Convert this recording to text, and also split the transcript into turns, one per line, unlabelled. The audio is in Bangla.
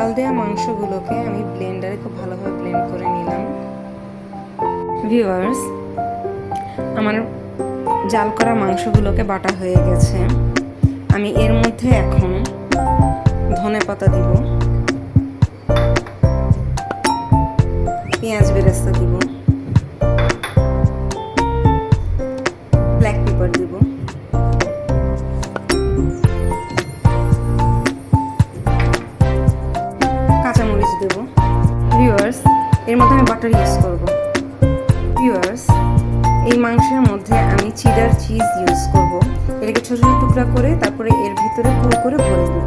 জাল দেওয়া মাংসগুলোকে আমি ব্লেন্ডারে খুব ভালোভাবে ব্লেন্ড করে নিলাম। ভিউয়ার্স, আমার জাল করা মাংসগুলোকে বাটা হয়ে গেছে। আমি এর মধ্যে এখন ধনেপাতা দিব, পেঁয়াজ বেরেস্তা দিব, ব্ল্যাক পেপার দিব, কাঁচামরিচ দেব। ভিউয়ার্স, এর মধ্যে আমি বাটার ইউজ করব। ভিউয়ার্স, এই মাংসের মধ্যে আমি চিডার চিজ ইউজ করব। এটাকে ছোট ছোট টুকরা করে তারপরে এর ভিতরে পুরো করে ভরে দেব।